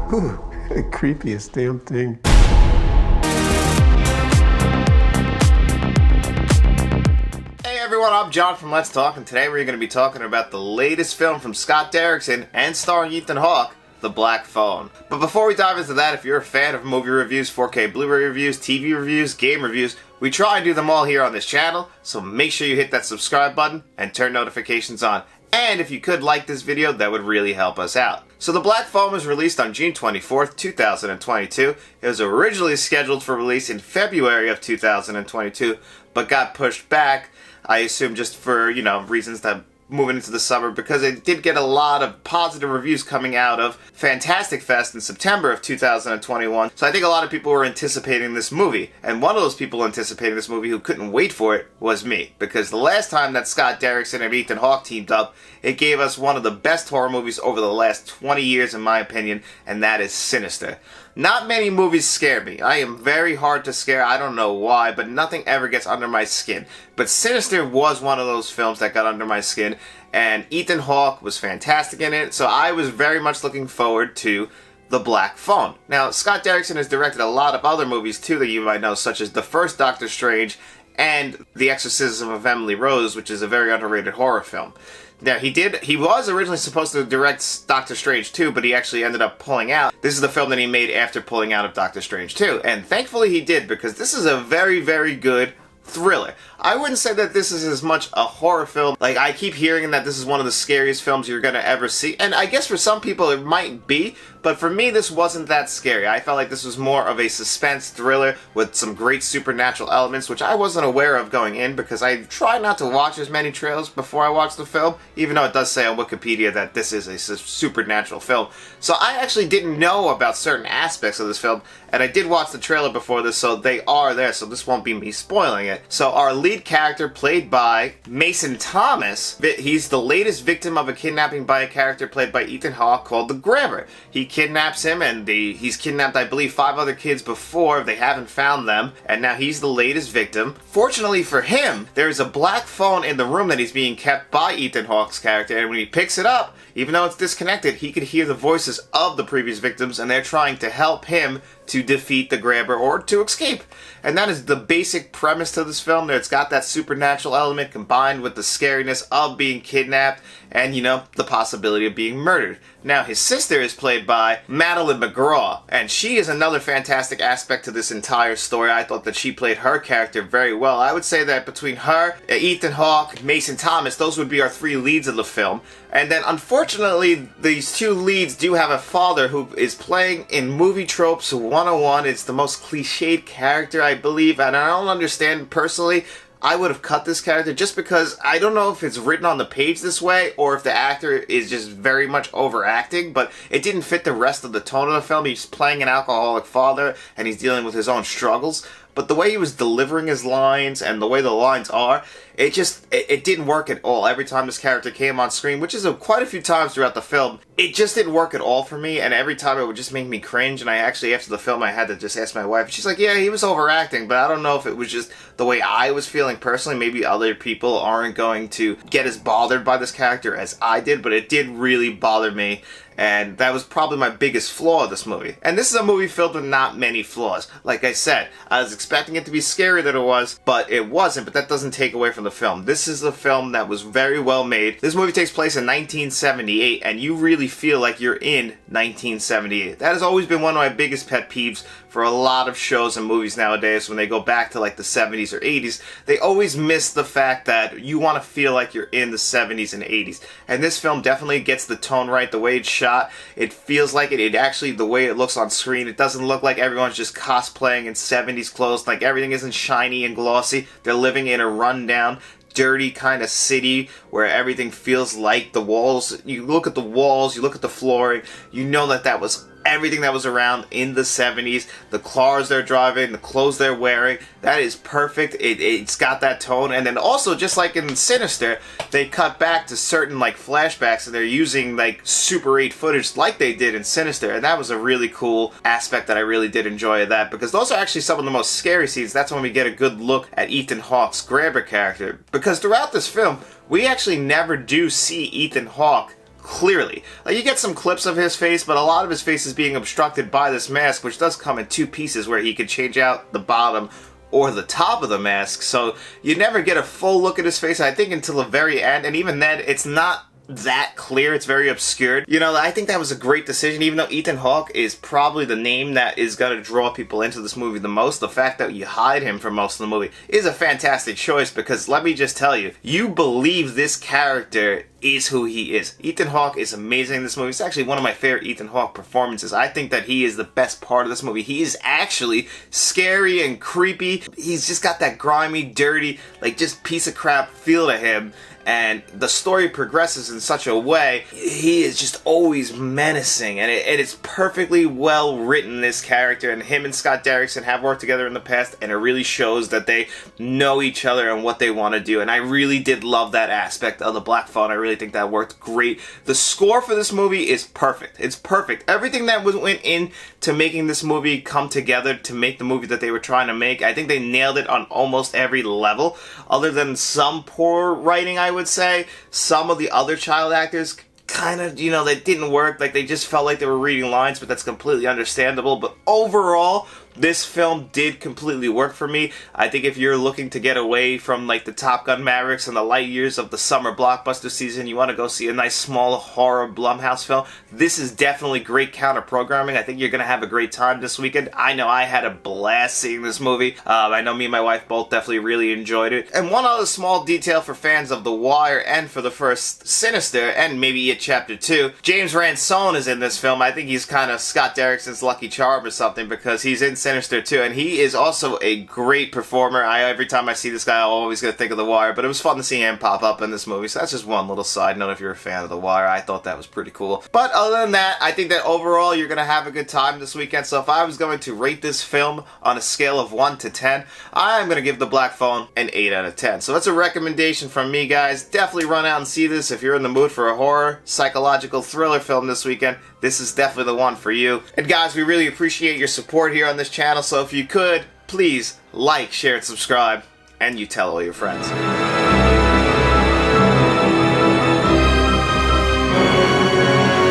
Whew, the creepiest damn thing. Hey everyone, I'm John from Let's Talk, and today we're going to be talking about the latest film from Scott Derrickson and starring Ethan Hawke, The Black Phone. But before we dive into that, if you're a fan of movie reviews, 4K Blu-ray reviews, TV reviews, game reviews, we try and do them all here on this channel, so make sure you hit that subscribe button and turn notifications on. And if you could like this video, that would really help us out. So The Black Phone was released on June 24th, 2022. It was originally scheduled for release in February of 2022, but got pushed back, I assume just for, reasons that moving into the summer, because it did get a lot of positive reviews coming out of Fantastic Fest in September of 2021. So I think a lot of people were anticipating this movie, and one of those people anticipating this movie who couldn't wait for it was me, because the last time that Scott Derrickson and Ethan Hawke teamed up, it gave us one of the best horror movies over the last 20 years in my opinion, and that is Sinister. Not many movies scare me. I am very hard to scare, I don't know why, but nothing ever gets under my skin. But Sinister was one of those films that got under my skin, and Ethan Hawke was fantastic in it, so I was very much looking forward to The Black Phone. Now, Scott Derrickson has directed a lot of other movies too that you might know, such as the first Doctor Strange and The Exorcism of Emily Rose, which is a very underrated horror film. Now, he was originally supposed to direct Doctor Strange 2, but he actually ended up pulling out. This is the film that he made after pulling out of Doctor Strange 2, and thankfully he did, because this is a very, very good thriller. I wouldn't say that this is as much a horror film. Like, I keep hearing that this is one of the scariest films you're gonna ever see, and I guess for some people it might be, but for me this wasn't that scary. I felt like this was more of a suspense thriller with some great supernatural elements, which I wasn't aware of going in, because I try not to watch as many trailers before I watch the film, even though it does say on Wikipedia that this is a supernatural film. So I actually didn't know about certain aspects of this film, and I did watch the trailer before this, so they are there, so this won't be me spoiling it. So our lead character, played by Mason Thomas, he's the latest victim of a kidnapping by a character played by Ethan Hawke called the Grabber. He kidnaps him, and he's kidnapped, I believe, 5 other kids before. They haven't found them, and now he's the latest victim. Fortunately for him, there's a black phone in the room that he's being kept by Ethan Hawke's character, and when he picks it up, even though it's disconnected, he could hear the voices of the previous victims, and they're trying to help him to defeat the Grabber or to escape. And that is the basic premise to this film. It's got that supernatural element combined with the scariness of being kidnapped and, the possibility of being murdered. Now, his sister is played by Madeline McGraw, and she is another fantastic aspect to this entire story. I thought that she played her character very well. I would say that between her, Ethan Hawke, Mason Thomas, those would be our 3 leads of the film. And then, unfortunately, these 2 leads do have a father who is playing in movie tropes 101. It's the most cliched character, I believe, and I don't understand personally. I would have cut this character just because I don't know if it's written on the page this way or if the actor is just very much overacting, but it didn't fit the rest of the tone of the film. He's playing an alcoholic father and he's dealing with his own struggles. But the way he was delivering his lines and the way the lines are, it didn't work at all. Every time this character came on screen, which is quite a few times throughout the film, it just didn't work at all for me, and every time it would just make me cringe, and I actually, after the film, I had to just ask my wife, she's like, yeah, he was overacting, but I don't know if it was just the way I was feeling personally. Maybe other people aren't going to get as bothered by this character as I did, but it did really bother me. And that was probably my biggest flaw of this movie. And this is a movie filled with not many flaws. Like I said, I was expecting it to be scarier than it was, but it wasn't, but that doesn't take away from the film. This is a film that was very well made. This movie takes place in 1978, and you really feel like you're in 1978. That has always been one of my biggest pet peeves for a lot of shows and movies nowadays. When they go back to like the 70s or 80s, they always miss the fact that you want to feel like you're in the 70s and 80s. And this film definitely gets the tone right, the way it's shot. It feels like it actually, the way it looks on screen, it doesn't look like everyone's just cosplaying in 70s clothes, like everything isn't shiny and glossy. They're living in a rundown, dirty kind of city where everything feels like the walls. You look at the walls, you look at the flooring, you know that was everything that was around in the 70s. The cars they're driving, the clothes they're wearing, that is perfect. It's got that tone. And then also, just like in Sinister, they cut back to certain like flashbacks, and they're using like Super 8 footage like they did in Sinister, and that was a really cool aspect that I really did enjoy of that, because those are actually some of the most scary scenes. That's when we get a good look at Ethan Hawke's Grabber character, because throughout this film we actually never do see Ethan Hawke clearly. Like, you get some clips of his face, but a lot of his face is being obstructed by this mask, which does come in 2 pieces where he could change out the bottom or the top of the mask, so you never get a full look at his face, I think, until the very end, and even then, it's not that clear. It's very obscured. You know, I think that was a great decision, even though Ethan Hawke is probably the name that is going to draw people into this movie the most. The fact that you hide him for most of the movie is a fantastic choice, because let me just tell you, you believe this character is who he is. Ethan Hawke is amazing in this movie. It's actually one of my favorite Ethan Hawke performances. I think that he is the best part of this movie. He is actually scary and creepy. He's just got that grimy, dirty, like, just piece of crap feel to him. And the story progresses in such a way, he is just always menacing, and it is perfectly well written, this character, and him and Scott Derrickson have worked together in the past, and it really shows that they know each other and what they want to do, and I really did love that aspect of the Black Phone. I really think that worked great. The score for this movie is perfect. It's perfect. Everything that went into making this movie come together to make the movie that they were trying to make, I think they nailed it on almost every level, other than some poor writing, I would say. Some of the other child actors kind of, you know, they didn't work. Like, they just felt like they were reading lines, but that's completely understandable. But overall, this film did completely work for me. I think if you're looking to get away from, like, the Top Gun Mavericks and the light years of the summer blockbuster season, you want to go see a nice small horror Blumhouse film, this is definitely great counter-programming. I think you're going to have a great time this weekend. I know I had a blast seeing this movie. I know me and my wife both definitely really enjoyed it. And one other small detail for fans of The Wire and for the first Sinister, and maybe It Chapter 2, James Ransone is in this film. I think he's kind of Scott Derrickson's lucky charm or something, because he's in Sinister 2, and he is also a great performer. Every time I see this guy, I'm always going to think of The Wire, but it was fun to see him pop up in this movie, so that's just one little side note if you're a fan of The Wire. I thought that was pretty cool. But other than that, I think that overall you're going to have a good time this weekend, so if I was going to rate this film on a scale of 1 to 10, I'm going to give The Black Phone an 8 out of 10. So that's a recommendation from me, guys. Definitely run out and see this if you're in the mood for a horror, psychological thriller film this weekend. This is definitely the one for you. And guys, we really appreciate your support here on this channel, so if you could, please like, share, and subscribe, and you tell all your friends.